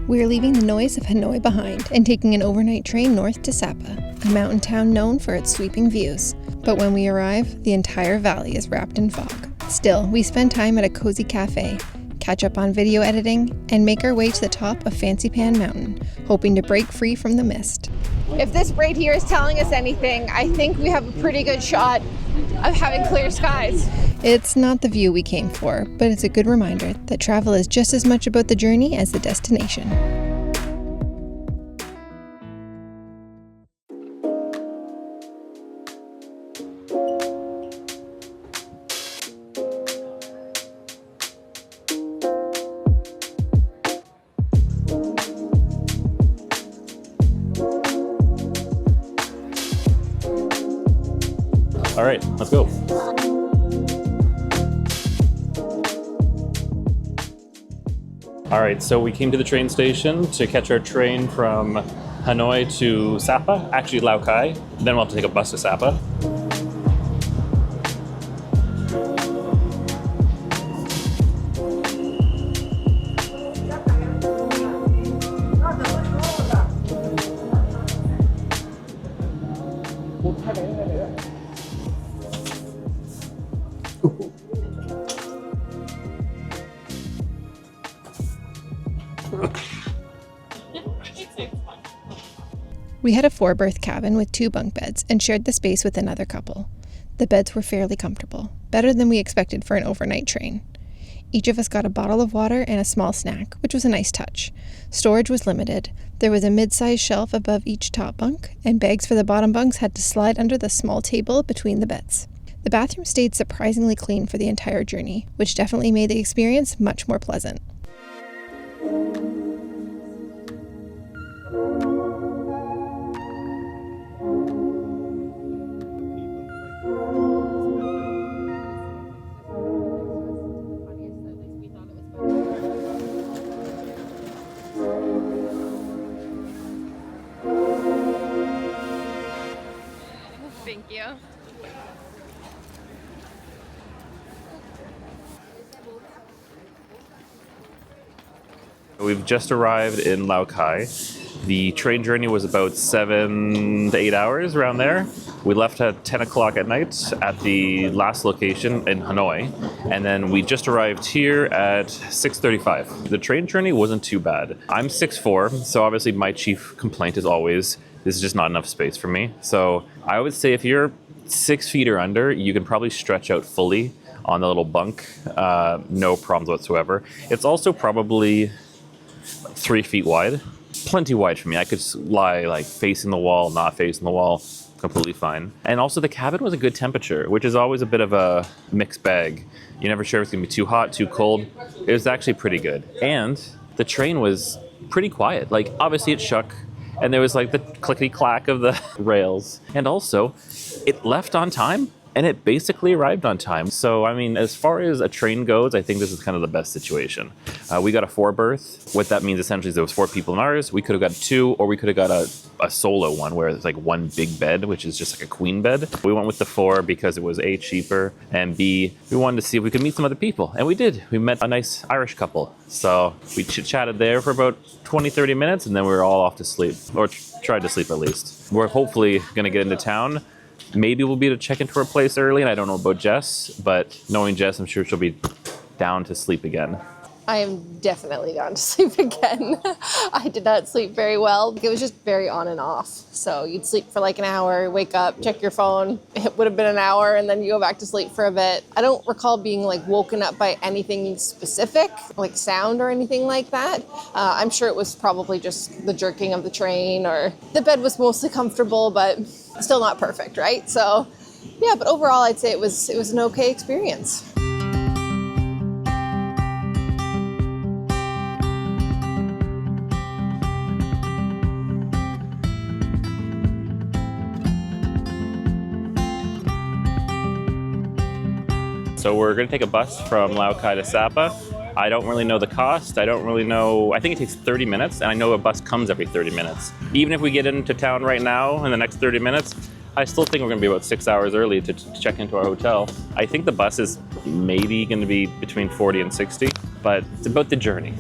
We're leaving the noise of Hanoi behind and taking an overnight train north to Sapa, a mountain town known for its sweeping views. But when we arrive, the entire valley is wrapped in fog. Still, we spend time at a cozy cafe, catch up on video editing, and make our way to the top of Fansipan Mountain, hoping to break free from the mist. If this right here is telling us anything, I think we have a pretty good shot of having clear skies. It's not the view we came for, but it's a good reminder that travel is just as much about the journey as the destination. All right, let's go. All right, so we came to the train station to catch our train from Hanoi to Sapa, actually Lao Cai. Then we'll have to take a bus to Sapa. We had a 4-berth cabin with 2 bunk beds and shared the space with another couple. The beds were fairly comfortable, better than we expected for an overnight train. Each of us got a bottle of water and a small snack, which was a nice touch. Storage was limited. There was a mid-sized shelf above each top bunk, and bags for the bottom bunks had to slide under the small table between the beds. The bathroom stayed surprisingly clean for the entire journey, which definitely made the experience much more pleasant. Thank you. We've just arrived in Lao Cai. The train journey was about 7 to 8 hours, around there. We left at 10 o'clock at night at the last location in Hanoi, and then we just arrived here at 6:35. The train journey wasn't too bad. I'm 6'4", so obviously my chief complaint is always, this is just not enough space for me. So I would say if you're 6 feet or under, you can probably stretch out fully on the little bunk. No problems whatsoever. It's also probably 3 feet wide. Plenty wide for me. I could lie like facing the wall, not facing the wall, completely fine. And also the cabin was a good temperature, which is always a bit of a mixed bag. You're never sure if it's gonna be too hot, too cold. It was actually pretty good. And the train was pretty quiet. Like obviously it shook and there was like the clickety clack of the rails. And also it left on time and it basically arrived on time. So, I mean, as far as a train goes, I think this is kind of the best situation. We got a 4-berth. What that means essentially is there was 4 people in ours. We could have got 2, or we could have got a solo one where it's like one big bed, which is just like a queen bed. We went with the 4 because it was A, cheaper, and B, we wanted to see if we could meet some other people. And we did. We met a nice Irish couple. So we chit-chatted there for about 20, 30 minutes, and then we were all off to sleep, or tried to sleep at least. We're hopefully gonna get into town. Maybe we'll be able to check into her place early, and I don't know about Jess, but knowing Jess, I'm sure she'll be down to sleep again. I am definitely down to sleep again. I did not sleep very well. It was just very on and off. So you'd sleep for like an hour, wake up, check your phone. It would have been an hour, and then you go back to sleep for a bit. I don't recall being like woken up by anything specific, like sound or anything like that. I'm sure it was probably just the jerking of the train, or the bed was mostly comfortable, but still not perfect, right? So yeah, but overall I'd say it was an okay experience. So we're gonna take a bus from Lao Cai to Sapa. I don't really know the cost. I don't really know. I think it takes 30 minutes, and I know a bus comes every 30 minutes. Even if we get into town right now in the next 30 minutes, I still think we're gonna be about 6 hours early to check into our hotel. I think the bus is maybe gonna be between 40 and 60, but it's about the journey.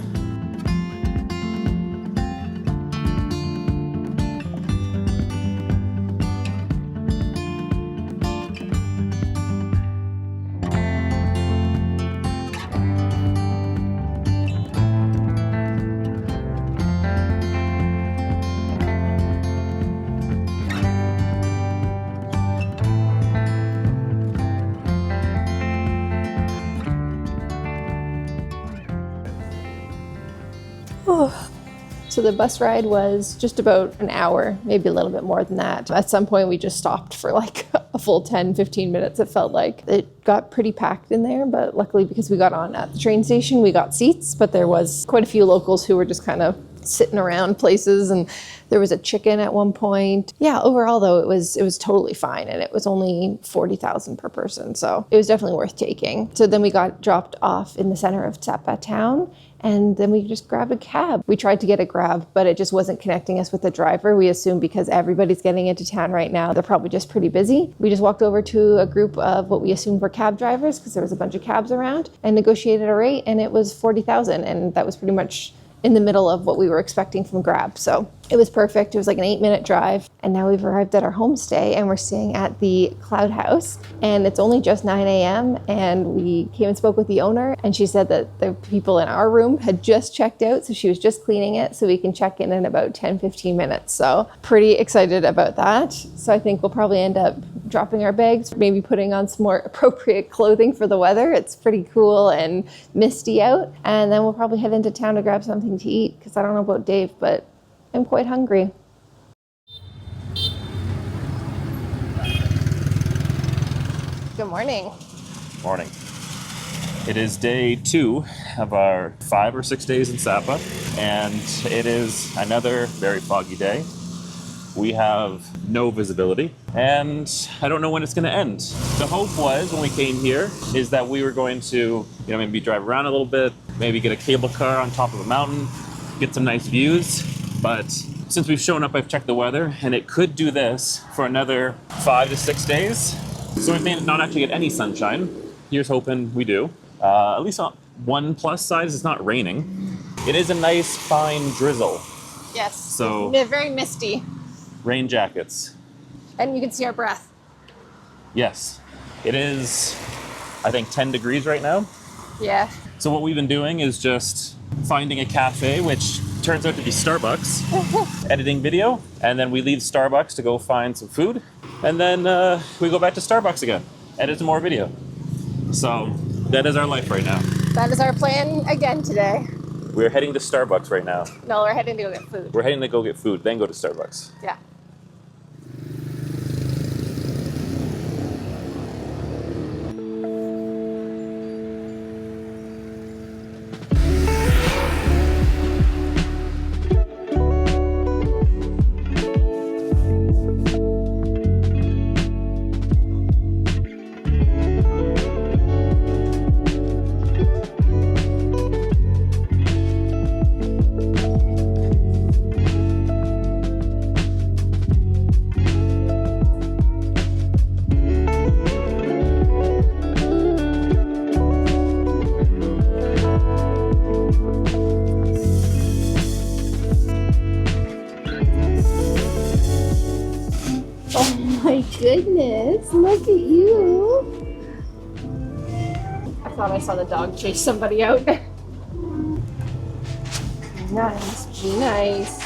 So the bus ride was just about an hour, maybe a little bit more than that. At some point we just stopped for like a full 10, 15 minutes. It felt like it got pretty packed in there, but luckily because we got on at the train station, we got seats, but there was quite a few locals who were just kind of sitting around places, and there was a chicken at one point. Yeah, overall though, it was totally fine, and it was only 40,000 per person, so it was definitely worth taking. So then we got dropped off in the center of Sapa town, and then we just grabbed a cab. We tried to get a Grab, but it just wasn't connecting us with the driver. We assumed because everybody's getting into town right now, they're probably just pretty busy. We just walked over to a group of what we assumed were cab drivers, because there was a bunch of cabs around, and negotiated a rate, and it was 40,000, and that was pretty much in the middle of what we were expecting from Grab. So it was perfect. It was like an 8-minute drive. And now we've arrived at our homestay, and we're staying at the Cloud House. And it's only just 9 a.m. And we came and spoke with the owner, and she said that the people in our room had just checked out. So she was just cleaning it so we can check in about 10, 15 minutes. So pretty excited about that. So I think we'll probably end up dropping our bags, maybe putting on some more appropriate clothing for the weather. It's pretty cool and misty out. And then we'll probably head into town to grab something to eat, because I don't know about Dave, but I'm quite hungry. Good morning. Morning. It is day 2 of our 5 or 6 days in Sapa, and it is another very foggy day. We have no visibility, and I don't know when it's going to end. The hope was, when we came here, is that we were going to, maybe drive around a little bit, maybe get a cable car on top of a mountain, get some nice views. But since we've shown up, I've checked the weather, and it could do this for another 5 to 6 days. So we may not actually get any sunshine. Here's hoping we do. At least on one plus side is it's not raining. It is a nice fine drizzle. Yes. So very misty. Rain jackets. And you can see our breath. Yes. It is, I think, 10 degrees right now. Yeah. So what we've been doing is just finding a cafe, which turns out to be Starbucks, editing video, and then we leave Starbucks to go find some food, and then we go back to Starbucks again, edit some more video. So that is our life right now. That is our plan again today. We're heading to Starbucks right now. No, we're heading to go get food. We're heading to go get food, then go to Starbucks. Yeah. My goodness, look at you. I thought I saw the dog chase somebody out. Nice, be nice.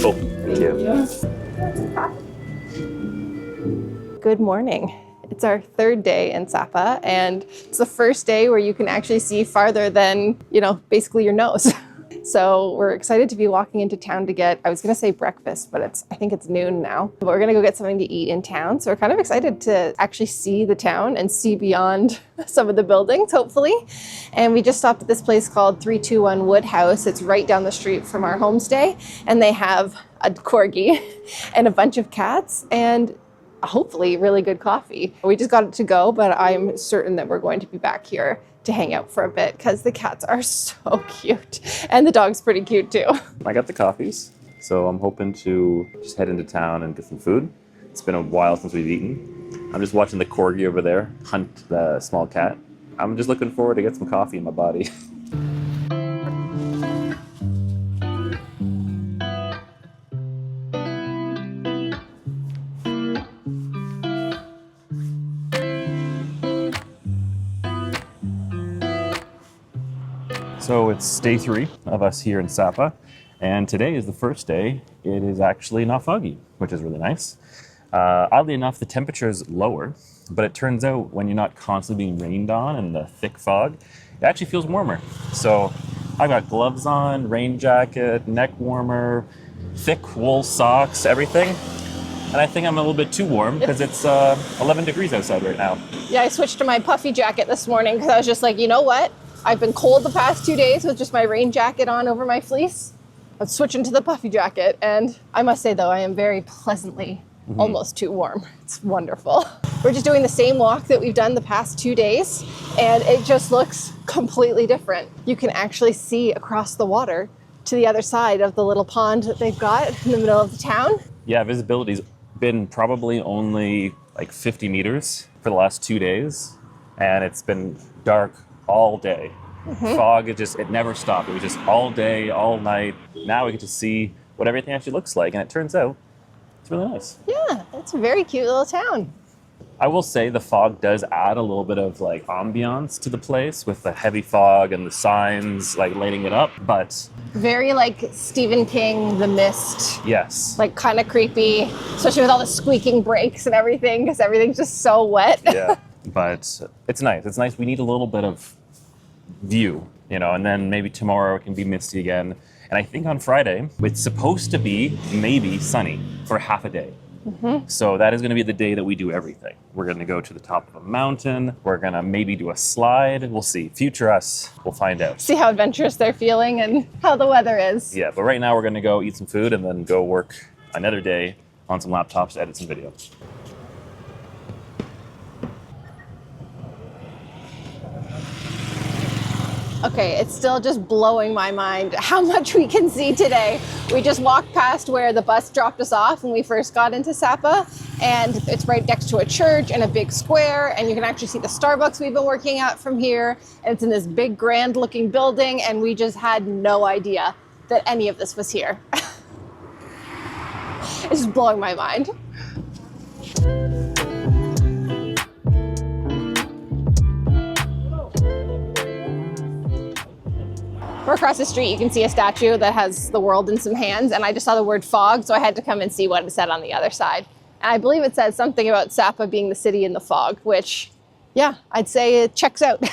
Oh, thank you. Good morning. It's our 3rd day in Sapa, and it's the first day where you can actually see farther than, basically your nose. So we're excited to be walking into town to get, I was gonna say breakfast, but I think it's noon now. But we're gonna go get something to eat in town. So we're kind of excited to actually see the town and see beyond some of the buildings, hopefully. And we just stopped at this place called 321 Wood House. It's right down the street from our homestay. And they have a corgi and a bunch of cats and hopefully really good coffee. We just got it to go, but I'm certain that we're going to be back here to hang out for a bit because the cats are so cute and the dog's pretty cute too. I got the coffees, so I'm hoping to just head into town and get some food. It's been a while since we've eaten. I'm just watching the corgi over there hunt the small cat. I'm just looking forward to get some coffee in my body. So it's day 3 of us here in Sapa, and today is the first day it is actually not foggy, which is really nice. Oddly enough, the temperature is lower, but it turns out when you're not constantly being rained on in the thick fog, it actually feels warmer. So I've got gloves on, rain jacket, neck warmer, thick wool socks, everything. And I think I'm a little bit too warm because it's 11 degrees outside right now. Yeah, I switched to my puffy jacket this morning because I was just like, you know what? I've been cold the past 2 days with just my rain jacket on over my fleece. I'm switching to the puffy jacket. And I must say, though, I am very pleasantly almost too warm. It's wonderful. We're just doing the same walk that we've done the past 2 days, and it just looks completely different. You can actually see across the water to the other side of the little pond that they've got in the middle of the town. Yeah, visibility's been probably only like 50 meters for the last 2 days, and it's been dark all day. Fog, it never stopped. It was just all day, all night. Now we get to see what everything actually looks like, and it turns out it's really nice. Yeah, it's a very cute little town. I will say the fog does add a little bit of like ambiance to the place with the heavy fog and the signs like lighting it up, but Very like Stephen King, The Mist. yes. Like kind of creepy, especially with all the squeaking brakes and everything, because everything's just so wet. Yeah, but it's nice. It's nice. We need a little bit of view, and then maybe tomorrow it can be misty again. And I think on Friday, it's supposed to be maybe sunny for half a day. So that is going to be the day that we do everything. We're going to go to the top of a mountain. We're going to maybe do a slide. We'll see. Future us, we'll find out. See how adventurous they're feeling and how the weather is. Yeah, but right now we're going to go eat some food and then go work another day on some laptops to edit some video. Okay, it's still just blowing my mind how much we can see today. We just walked past where the bus dropped us off when we first got into Sapa, and it's right next to a church and a big square, and you can actually see the Starbucks we've been working at from here, and it's in this big grand looking building, and we just had no idea that any of this was here. It's just blowing my mind. We're across the street, you can see a statue that has the world in some hands, and I just saw the word fog, so I had to come and see what it said on the other side. And I believe it says something about Sapa being the city in the fog, which, yeah, I'd say it checks out.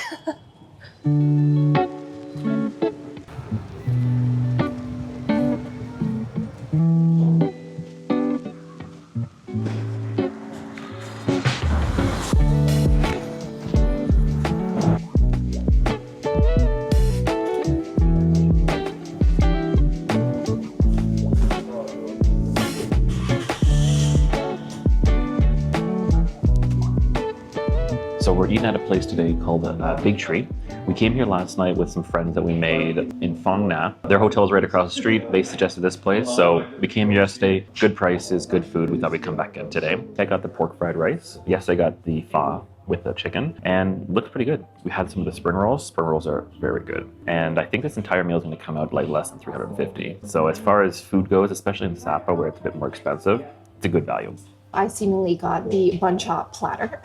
So we're eating at a place today called Big Tree. We came here last night with some friends that we made in Phang Nga. Their hotel is right across the street. They suggested this place, so we came here yesterday. Good prices, good food. We thought we'd come back in today. I got the pork fried rice. Yes, I got the pho with the chicken, and looked pretty good. We had some of the spring rolls. Spring rolls are very good. And I think this entire meal is going to come out like less than $350. So as far as food goes, especially in Sapa where it's a bit more expensive, it's a good value. I seemingly got the bun chop platter.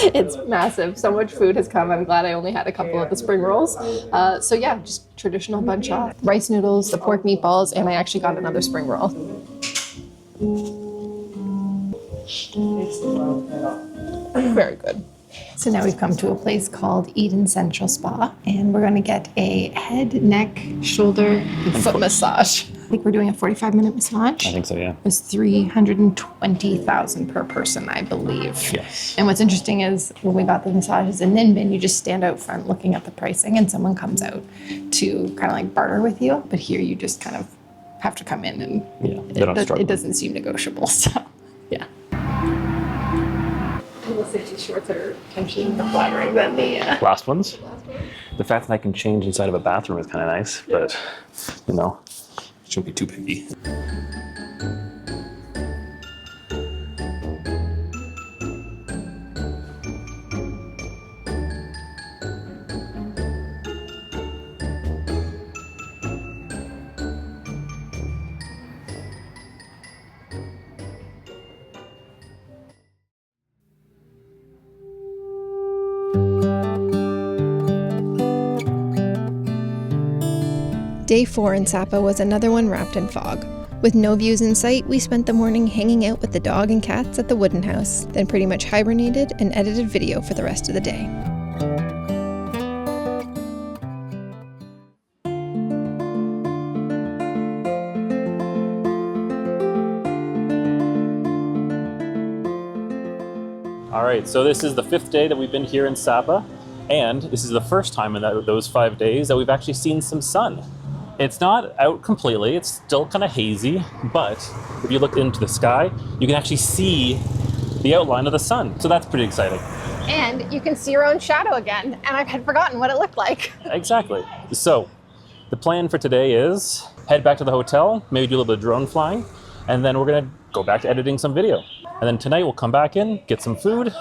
It's massive. So much food has come. I'm glad I only had a couple of the spring rolls. So yeah, just traditional bun chop. Rice noodles, the pork meatballs, and I actually got another spring roll. Very good. So now we've come to a place called Eden Central Spa, and we're going to get a head, neck, shoulder, and foot massage. I think we're doing a 45-minute massage. I think so, yeah. It was $320,000 per person, I believe. Yes. And what's interesting is when we got the massages in Ninbin, you just stand out front looking at the pricing, and someone comes out to kind of like barter with you. But here you just kind of have to come in, and it doesn't seem negotiable. So, yeah. The safety shorts are potentially more flattering than the last ones. The fact that I can change inside of a bathroom is kind of nice, but shouldn't be too picky. Day 4 in Sapa was another one wrapped in fog. With no views in sight, we spent the morning hanging out with the dog and cats at the wooden house, then pretty much hibernated and edited video for the rest of the day. All right, so this is the 5th day that we've been here in Sapa, and this is the first time in those 5 days that we've actually seen some sun. It's not out completely, it's still kind of hazy, but if you look into the sky, you can actually see the outline of the sun. So that's pretty exciting. And you can see your own shadow again, and I had forgotten what it looked like. Exactly. So the plan for today is head back to the hotel, maybe do a little bit of drone flying, and then we're gonna go back to editing some video. And then tonight we'll come back in, get some food,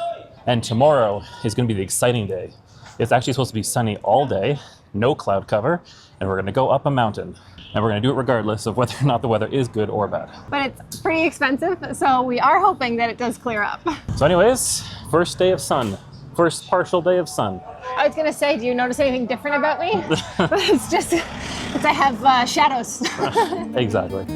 and tomorrow is gonna be the exciting day. It's actually supposed to be sunny all day, no cloud cover, and we're gonna go up a mountain. And we're gonna do it regardless of whether or not the weather is good or bad. But it's pretty expensive, so we are hoping that it does clear up. So anyways, first day of sun. First partial day of sun. I was gonna say, do you notice anything different about me? It's just, it's I have shadows. Exactly.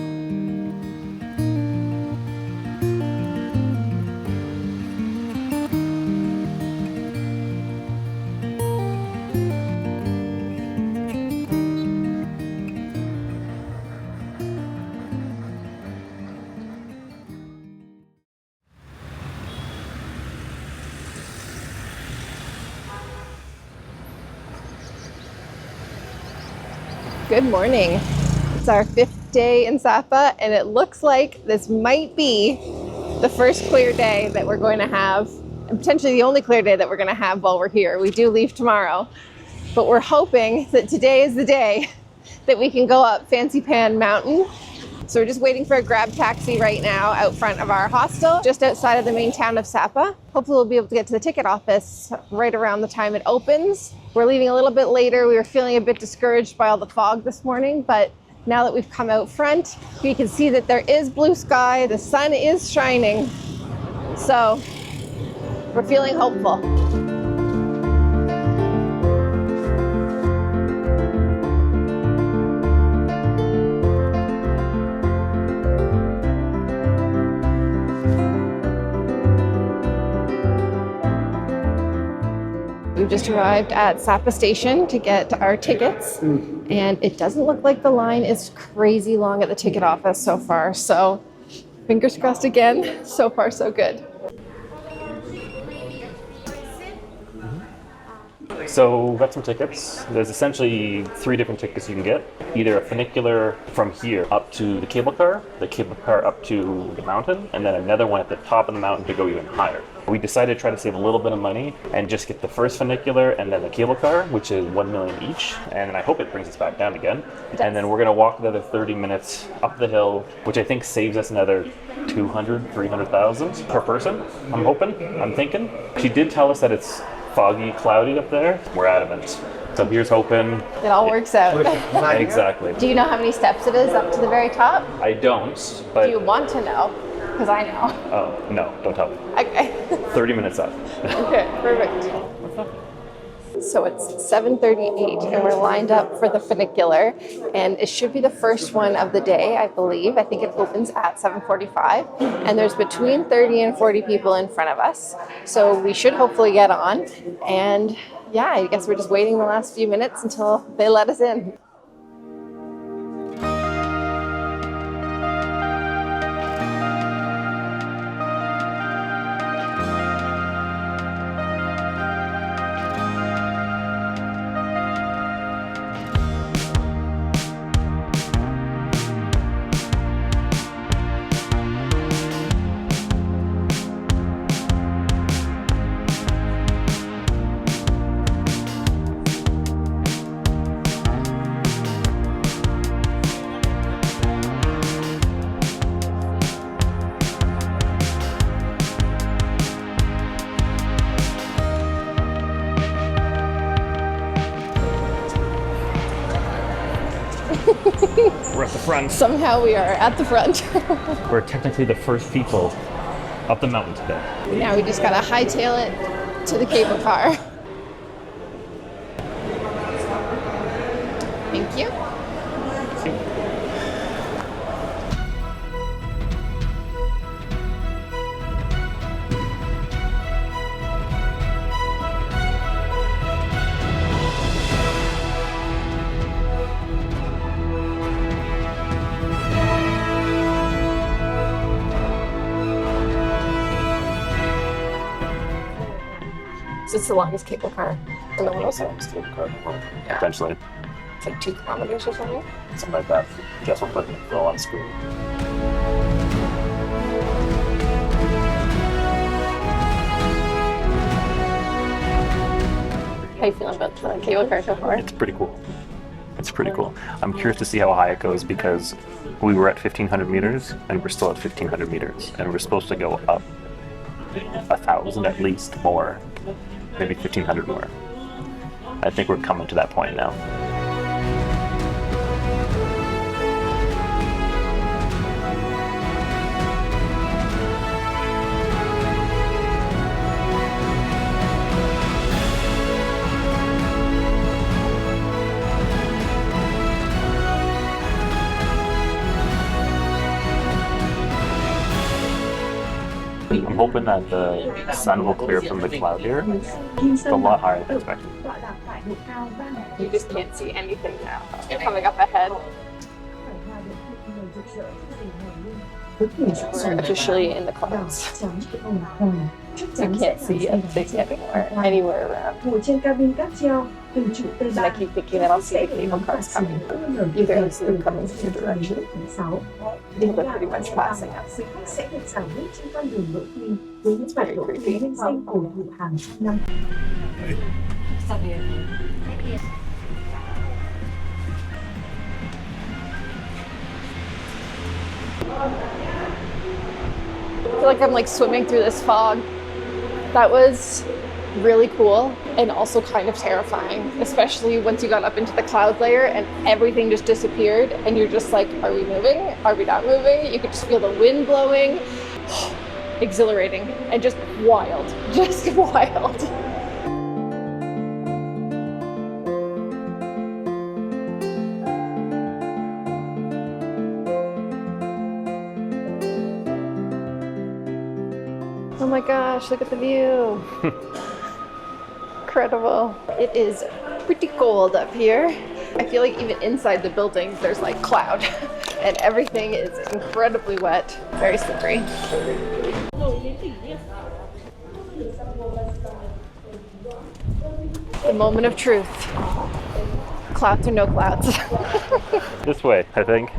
Good morning. It's our 5th day in Sapa, and it looks like this might be the first clear day that we're going to have, and potentially the only clear day that we're going to have while we're here. We do leave tomorrow, but we're hoping that today is the day that we can go up Fansipan Mountain. So we're just waiting for a grab taxi right now out front of our hostel, just outside of the main town of Sapa. Hopefully we'll be able to get to the ticket office right around the time it opens. We're leaving a little bit later. We were feeling a bit discouraged by all the fog this morning, but now that we've come out front, we can see that there is blue sky. The sun is shining. So we're feeling hopeful. We've just arrived at Sapa Station to get our tickets, and it doesn't look like the line is crazy long at the ticket office so far, so fingers crossed again. So far, so good. So we got some tickets. There's essentially 3 different tickets you can get. Either a funicular from here up to the cable car up to the mountain, and then another one at the top of the mountain to go even higher. We decided to try to save a little bit of money and just get the first funicular and then the cable car, which is $1 million each. And I hope it brings us back down again. And then we're gonna walk another 30 minutes up the hill, which I think saves us another 200, 300,000 per person. I'm hoping, I'm thinking. She did tell us that it's foggy, cloudy up there. We're adamant. So here's hoping It all works out. Exactly. Do you know how many steps it is up to the very top? I don't, but Do you want to know? Because I know. oh no, don't tell me. Okay. 30 minutes up. Okay, perfect. So it's 7:38 and we're lined up for the funicular, and it should be the first one of the day, I believe. I think it opens at 7:45, and there's between 30 and 40 people in front of us. So we should hopefully get on, and yeah, I guess we're just waiting the last few minutes until they let us in. We're at the front. Somehow we are at the front. We're technically the first people up the mountain today. Now we just gotta hightail it to the cable car. Thank you. It's the longest cable car in the world. Yeah. Potentially. It's like 2 kilometers or something. Something like that. Jess will put it on screen. How you feeling about the cable car so far? It's pretty cool. It's pretty cool. I'm curious to see how high it goes because we were at 1,500 meters and we're still at 1,500 meters. And we're supposed to go up 1,000 at least more. Maybe 1,500 more. I think we're coming to that point now. I'm hoping that the sun will clear from the cloud here. It's a lot higher than expected. You just can't see anything now. You're coming up ahead. We're officially in the clouds. You can't see a thing anywhere around. And I keep thinking that I'll see the cable cars coming. You barely see them coming in your direction. They're pretty much passing us. It's very creepy. I feel like I'm like swimming through this fog. That was really cool and also kind of terrifying, especially once you got up into the cloud layer and everything just disappeared and you're just like, are we moving? Are we not moving? You could just feel the wind blowing. Exhilarating and just wild, just wild. Oh my gosh, look at the view. Incredible. It is pretty cold up here. I feel like even inside the building, there's like cloud and everything is incredibly wet, very slippery. The moment of truth. Clouds or no clouds. This way, I think.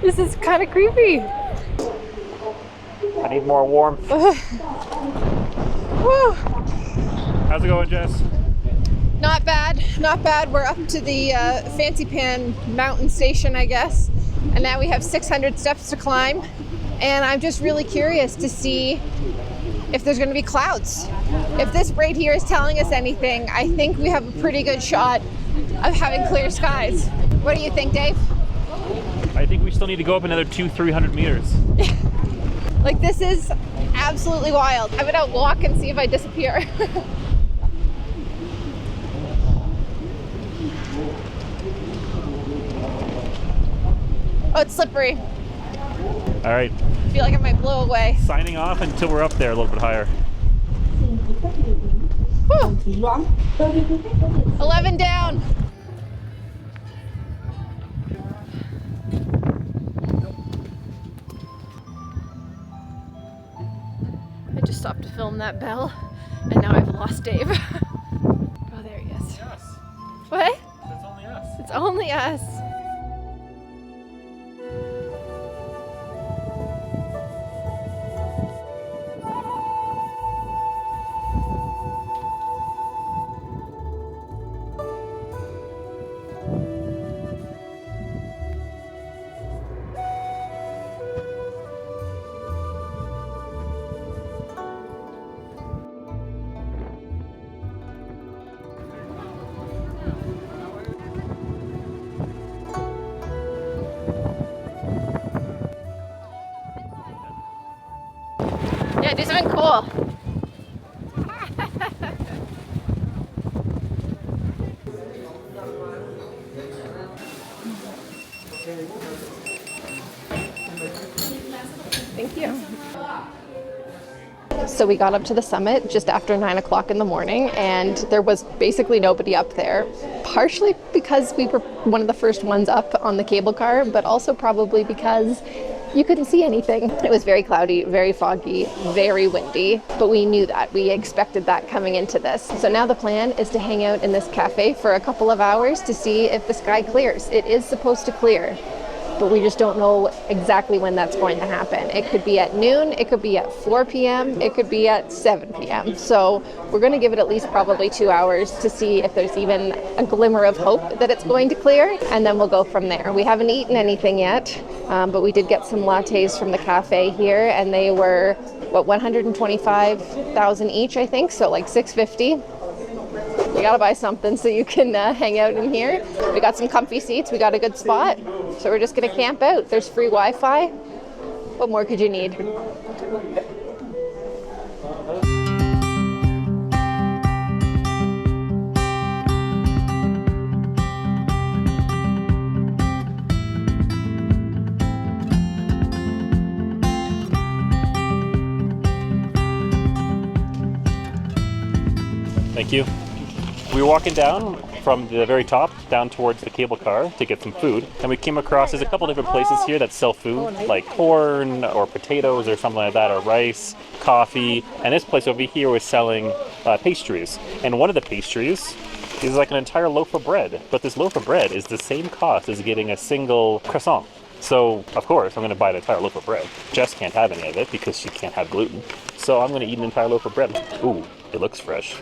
This is kind of creepy. I need more warmth. Woo. How's it going, Jess? Not bad, not bad. We're up to the Fansipan Mountain Station, I guess. And now we have 600 steps to climb. And I'm just really curious to see if there's gonna be clouds. If this right here is telling us anything, I think we have a pretty good shot of having clear skies. What do you think, Dave? I think we still need to go up another 200-300 meters. Like, this is absolutely wild. I'm gonna walk and see if I disappear. Oh, it's slippery. All right. I feel like I might blow away. Signing off until we're up there a little bit higher. Whew. 11 down. I just stopped to film that bell, and now I've lost Dave. Oh, there he is. Yes. What? It's only us. It's only us. Yeah, do something cool. Thank you. So we got up to the summit just after 9 o'clock in the morning, and there was basically nobody up there, partially because we were one of the first ones up on the cable car, but also probably because you couldn't see anything. It was very cloudy, very foggy, very windy, but we knew that. We expected that coming into this. So now the plan is to hang out in this cafe for a couple of hours to see if the sky clears. It is supposed to clear, but we just don't know exactly when that's going to happen. It could be at noon, it could be at 4 p.m., it could be at 7 p.m. So we're going to give it at least probably 2 hours to see if there's even a glimmer of hope that it's going to clear, and then we'll go from there. We haven't eaten anything yet, but we did get some lattes from the cafe here, and they were, 125,000 each, I think, so like $650. You gotta buy something so you can hang out in here. We got some comfy seats, we got a good spot, so we're just gonna camp out. There's free Wi-Fi. What more could you need? Thank you. We were walking down from the very top down towards the cable car to get some food, and we came across, there's a couple different places here that sell food, like corn or potatoes or something like that, or rice, coffee, and this place over here was selling pastries. And one of the pastries is like an entire loaf of bread, but this loaf of bread is the same cost as getting a single croissant. So, of course, I'm going to buy an entire loaf of bread. Jess can't have any of it because she can't have gluten. So I'm going to eat an entire loaf of bread. Ooh, it looks fresh.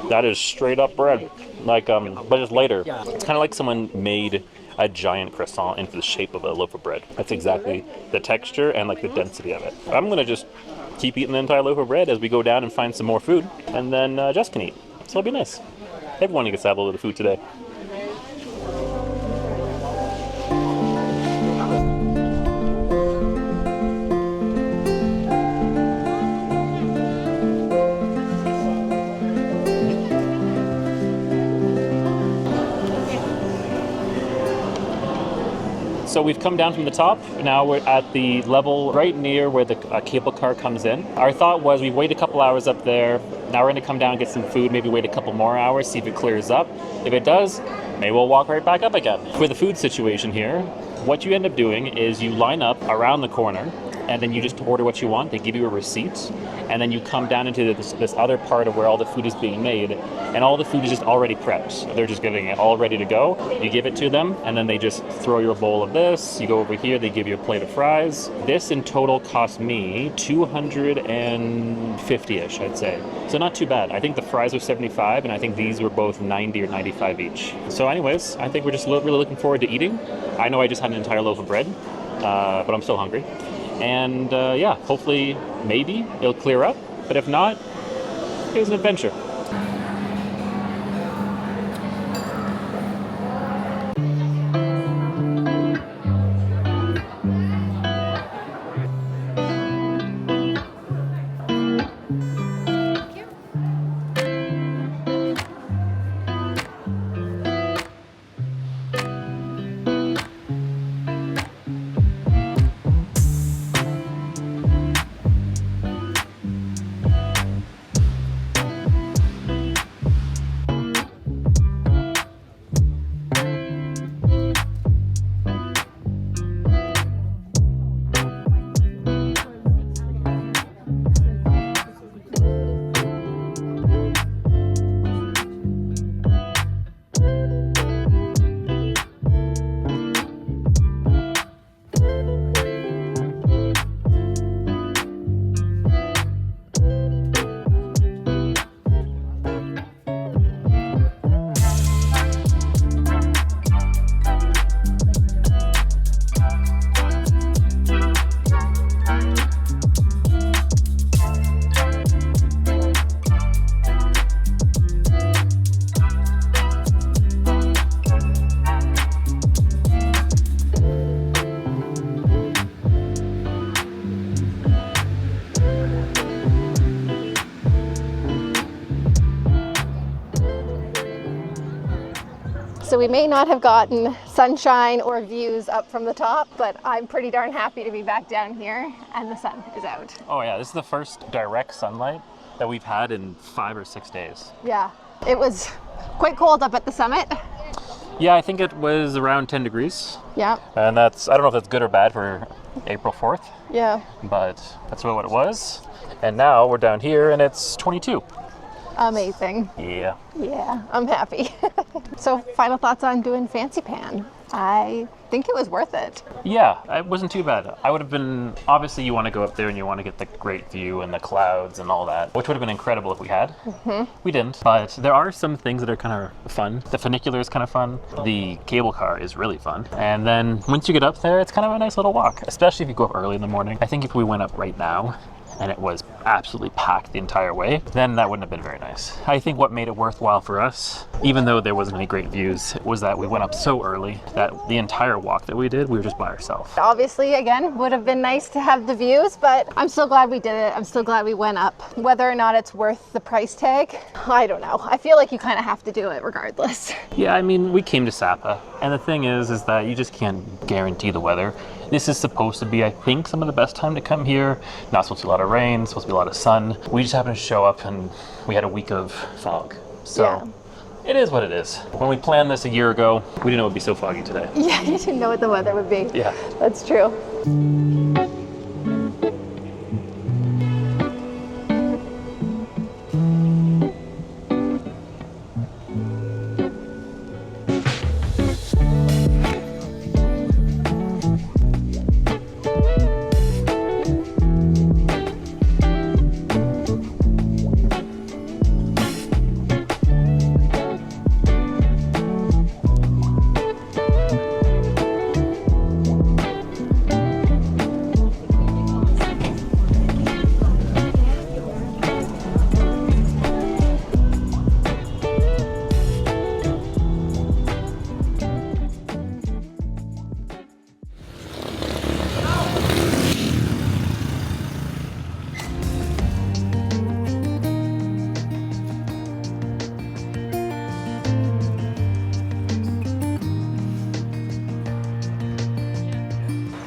That is straight up bread, like but it's lighter. It's kind of like someone made a giant croissant into the shape of a loaf of bread. That's exactly the texture and like the density of it. I'm gonna just keep eating the entire loaf of bread as we go down and find some more food, and then Jess can eat. So it'll be nice. Everyone gets to have a little bit of food today. So we've come down from the top. Now we're at the level right near where the cable car comes in. Our thought was we wait a couple hours up there. Now we're going to come down and get some food, maybe wait a couple more hours, see if it clears up. If it does, maybe we'll walk right back up again. For the food situation here, what you end up doing is you line up around the corner, and then you just order what you want. They give you a receipt, and then you come down into this other part of where all the food is being made, and all the food is just already prepped. They're just getting it all ready to go. You give it to them, and then they just throw you a bowl of this. You go over here, they give you a plate of fries. This in total cost me $250-ish, I'd say. So not too bad. I think the fries were 75, and I think these were both 90 or 95 each. So anyways, I think we're just really looking forward to eating. I know I just had an entire loaf of bread, but I'm still hungry. And yeah, hopefully, maybe it'll clear up. But if not, it was an adventure. So we may not have gotten sunshine or views up from the top, but I'm pretty darn happy to be back down here and the sun is out. Oh yeah, this is the first direct sunlight that we've had in 5 or 6 days. Yeah, it was quite cold up at the summit. Yeah, I think it was around 10 degrees. Yeah. And that's, I don't know if that's good or bad for April 4th, Yeah. but that's what it was. And now we're down here and it's 22. Amazing. Yeah. Yeah, I'm happy. So final thoughts on doing Fansipan. I think it was worth it. Yeah, it wasn't too bad. I would have been, obviously you want to go up there and you want to get the great view and the clouds and all that, which would have been incredible if we had. We didn't, but there are some things that are kind of fun. The funicular is kind of fun. The cable car is really fun. And then once you get up there, it's kind of a nice little walk, especially if you go up early in the morning. I think if we went up right now, and it was absolutely packed the entire way, then that wouldn't have been very nice. I think what made it worthwhile for us, even though there wasn't any great views, was that we went up so early that the entire walk that we did, we were just by ourselves. Obviously, again, would have been nice to have the views, but I'm still glad we did it. I'm still glad we went up. Whether or not it's worth the price tag, I don't know. I feel like you kind of have to do it regardless. Yeah, I mean, we came to Sapa, and the thing is that you just can't guarantee the weather. This is supposed to be, I think, some of the best time to come here. Not supposed to be a lot of rain, supposed to be a lot of sun. We just happened to show up and we had a week of fog. So yeah. It is what it is. When we planned this a year ago, we didn't know it would be so foggy today. Yeah, you didn't know what the weather would be. Yeah. That's true.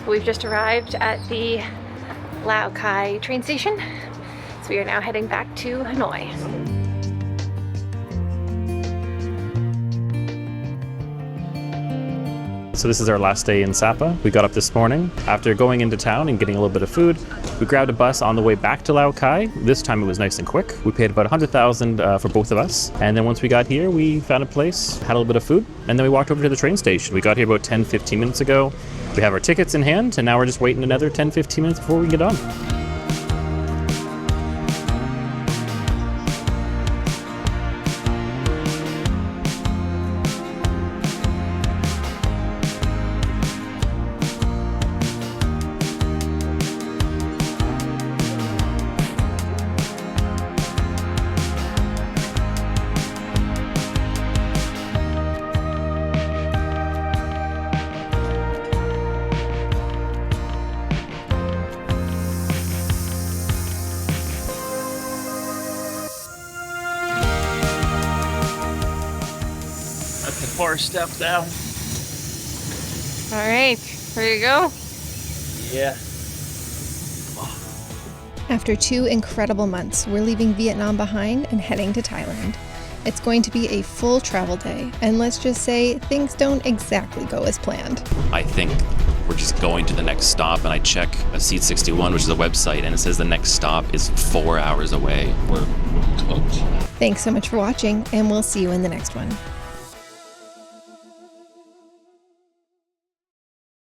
We've just arrived at the Lau Kai train station, so we are now heading back to Hanoi. So this is our last day in Sapa. We got up this morning. After going into town and getting a little bit of food, we grabbed a bus on the way back to Lau Kai. This time it was nice and quick. We paid about 100,000 for both of us. And then once we got here, we found a place, had a little bit of food, and then we walked over to the train station. We got here about 10-15 minutes ago. We have our tickets in hand, and now we're just waiting another 10-15 minutes before we get on. Step down. All right, here you go. Yeah. After 2 incredible months, we're leaving Vietnam behind and heading to Thailand. It's going to be a full travel day, and let's just say things don't exactly go as planned. I think we're just going to the next stop, and I check a Seat 61, which is a website, and it says the next stop is 4 hours away. We're cooked. Thanks so much for watching, and we'll see you in the next one.